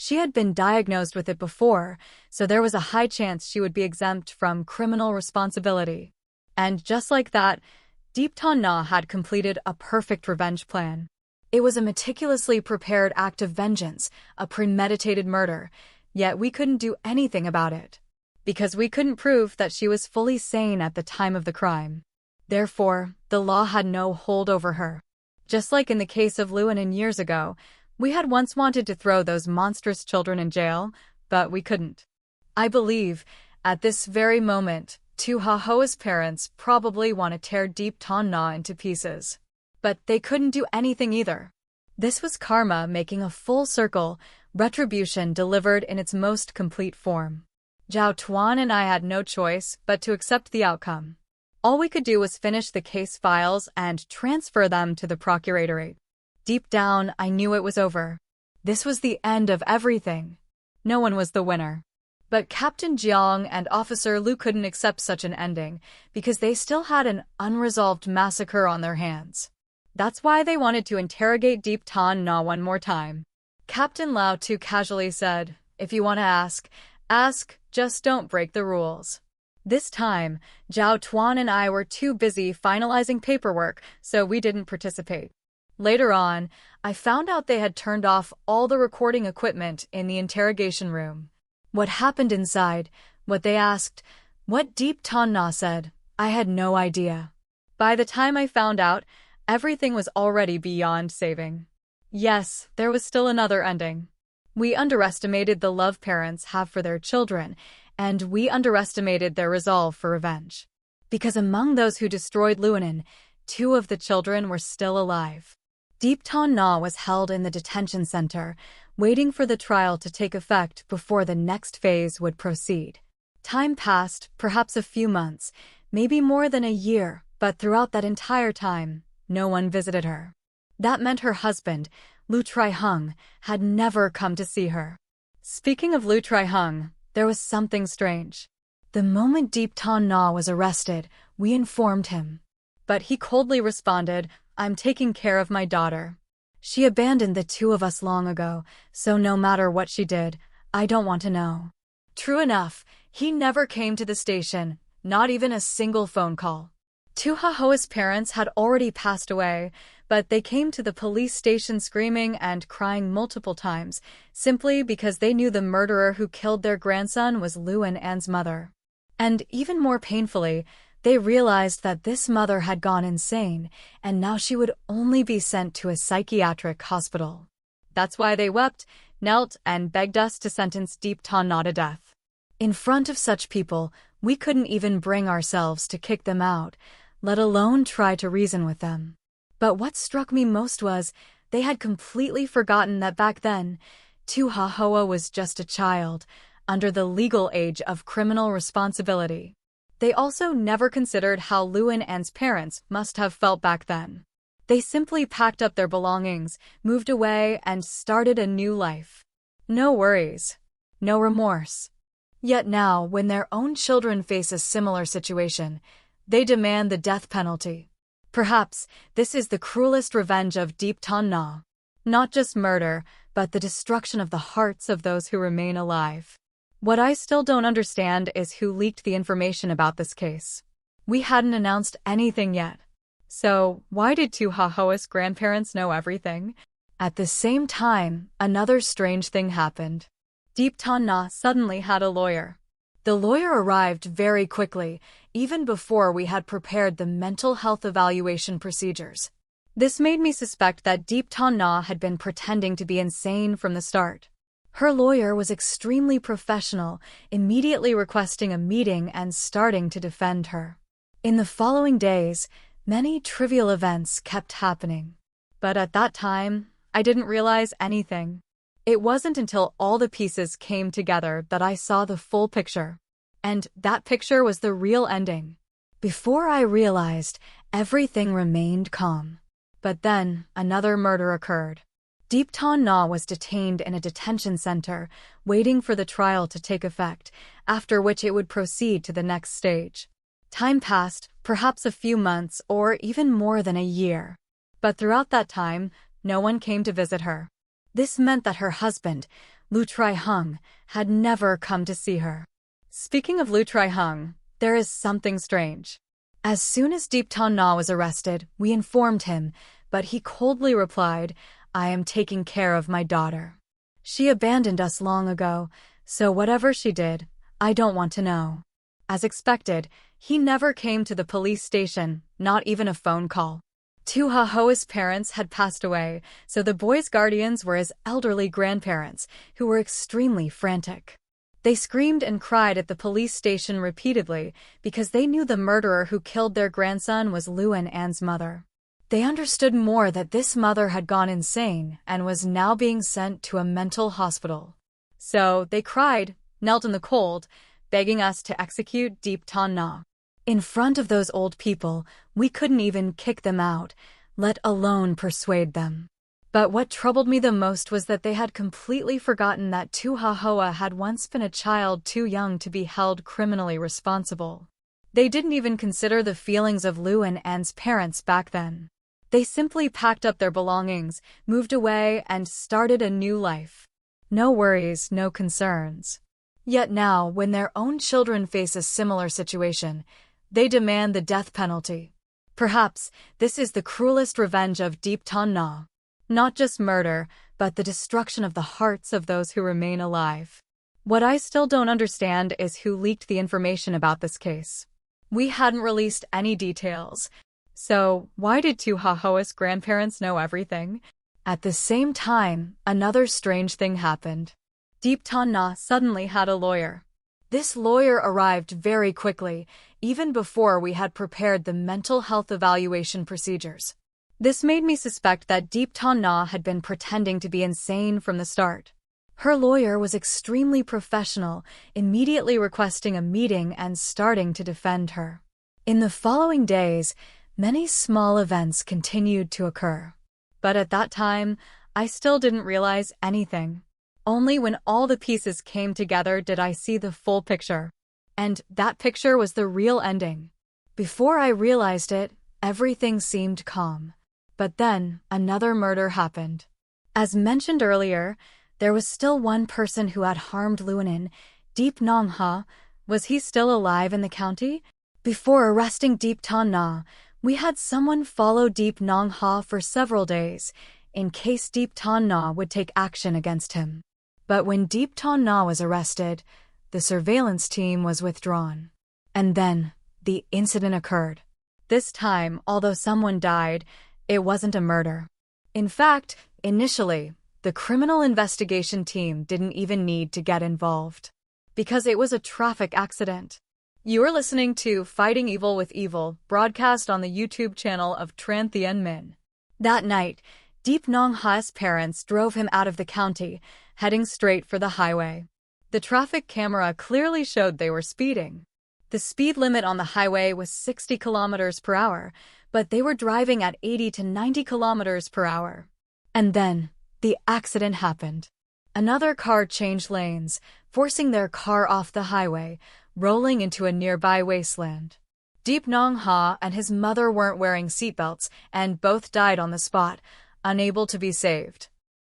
She had been diagnosed with it before, so there was a high chance she would be exempt from criminal responsibility. And just like that, Deep Ton Na had completed a perfect revenge plan. It was a meticulously prepared act of vengeance, a premeditated murder, yet we couldn't do anything about it. Because we couldn't prove that she was fully sane at the time of the crime. Therefore, the law had no hold over her. Just like in the case of Llewellyn years ago, we had once wanted to throw those monstrous children in jail, but we couldn't. I believe, at this very moment, Tu Hahoa's parents probably want to tear Deep Ton Na into pieces. But they couldn't do anything either. This was karma making a full circle, retribution delivered in its most complete form. Zhao Tuan and I had no choice but to accept the outcome. All we could do was finish the case files and transfer them to the procuratorate. Deep down, I knew it was over. This was the end of everything. No one was the winner. But Captain Jiang and Officer Lu couldn't accept such an ending because they still had an unresolved massacre on their hands. That's why they wanted to interrogate Deep Ton Na one more time. Captain Lao too casually said, "If you want to ask, just don't break the rules." This time, Zhao Tuan and I were too busy finalizing paperwork, so we didn't participate. Later on, I found out they had turned off all the recording equipment in the interrogation room. What happened inside, what they asked, what Deep Ton Na said, I had no idea. By the time I found out, everything was already beyond saving. Yes, there was still another ending. We underestimated the love parents have for their children, and we underestimated their resolve for revenge. Because among those who destroyed Llewellyn, 2 of the children were still alive. Deep Ton Na was held in the detention center, waiting for the trial to take effect before the next phase would proceed. Time passed, perhaps a few months, maybe more than a year, but throughout that entire time, no one visited her. That meant her husband, Lu Trihung, had never come to see her. Speaking of Lu Trihung, there was something strange. The moment Deep Ton Na was arrested, we informed him. But he coldly responded, "I'm taking care of my daughter. She abandoned the 2 of us long ago, so no matter what she did, I don't want to know." True enough, he never came to the station, not even a single phone call. Tu Hahoa's parents had already passed away, but they came to the police station screaming and crying multiple times, simply because they knew the murderer who killed their grandson was Llewellyn An's mother. And even more painfully, they realized that this mother had gone insane, and now she would only be sent to a psychiatric hospital. That's why they wept, knelt, and begged us to sentence Deep Ton Na to death. In front of such people, we couldn't even bring ourselves to kick them out, let alone try to reason with them. But what struck me most was, they had completely forgotten that back then, Tu Hahoa was just a child, under the legal age of criminal responsibility. They also never considered how Llewellyn An's parents must have felt back then. They simply packed up their belongings, moved away, and started a new life. No worries. No remorse. Yet now, when their own children face a similar situation, they demand the death penalty. Perhaps this is the cruelest revenge of Deep Ton Na. Not just murder, but the destruction of the hearts of those who remain alive. What I still don't understand is who leaked the information about this case. We hadn't announced anything yet. So, why did Tu Hahoa's grandparents know everything? At the same time, another strange thing happened. Deep Ton Na suddenly had a lawyer. The lawyer arrived very quickly, even before we had prepared the mental health evaluation procedures. This made me suspect that Deep Ton Na had been pretending to be insane from the start. Her lawyer was extremely professional, immediately requesting a meeting and starting to defend her. In the following days, many trivial events kept happening. But at that time, I didn't realize anything. It wasn't until all the pieces came together that I saw the full picture. And that picture was the real ending. Before I realized, everything remained calm. But then, another murder occurred. Deep Ton Na was detained in a detention center, waiting for the trial to take effect, after which it would proceed to the next stage. Time passed, perhaps a few months or even more than a year. But throughout that time, no one came to visit her. This meant that her husband, Lu Trihung had never come to see her. Speaking of Lu Trihung, there is something strange. As soon as Deep Ton Na was arrested, we informed him, but he coldly replied, "I am taking care of my daughter. She abandoned us long ago, so whatever she did, I don't want to know." As expected, he never came to the police station, not even a phone call. Tu Hahoa's parents had passed away, so the boy's guardians were his elderly grandparents, who were extremely frantic. They screamed and cried at the police station repeatedly because they knew the murderer who killed their grandson was Luan An's mother. They understood more that this mother had gone insane and was now being sent to a mental hospital. So they cried, knelt in the cold, begging us to execute Deep Ton Na. In front of those old people, we couldn't even kick them out, let alone persuade them. But what troubled me the most was that they had completely forgotten that Tu Hahoa had once been a child too young to be held criminally responsible. They didn't even consider the feelings of Luan An's parents back then. They simply packed up their belongings, moved away, and started a new life. No worries, no concerns. Yet now, when their own children face a similar situation, they demand the death penalty. Perhaps this is the cruelest revenge of Deep Ton Na. Not just murder, but the destruction of the hearts of those who remain alive. What I still don't understand is who leaked the information about this case. We hadn't released any details. So, why did Tu Hahoa's grandparents know everything? At the same time, another strange thing happened. Deep Ton Na suddenly had a lawyer. This lawyer arrived very quickly, even before we had prepared the mental health evaluation procedures. This made me suspect that Deep Ton Na had been pretending to be insane from the start. Her lawyer was extremely professional, immediately requesting a meeting and starting to defend her. In the following days, many small events continued to occur. But at that time, I still didn't realize anything. Only when all the pieces came together did I see the full picture. And that picture was the real ending. Before I realized it, everything seemed calm. But then, another murder happened. As mentioned earlier, there was still one person who had harmed Luanin, Deep Nong Ha. Was he still alive in the county? Before arresting Deep Ton Na, we had someone follow Deep Nong Ha for several days, in case Deep Ton Na would take action against him. But when Deep Ton Na was arrested, the surveillance team was withdrawn. And then, the incident occurred. This time, although someone died, it wasn't a murder. In fact, initially, the criminal investigation team didn't even need to get involved. Because it was a traffic accident. You are listening to Fighting Evil with Evil, broadcast on the YouTube channel of Tran Thien Min. That night, Deep Nong Ha's parents drove him out of the county, heading straight for the highway. The traffic camera clearly showed they were speeding. The speed limit on the highway was 60 kilometers per hour, but they were driving at 80 to 90 kilometers per hour. And then, the accident happened. Another car changed lanes, forcing their car off the highway, rolling into a nearby wasteland. Deep Nong Ha and his mother weren't wearing seatbelts, and both died on the spot, unable to be saved.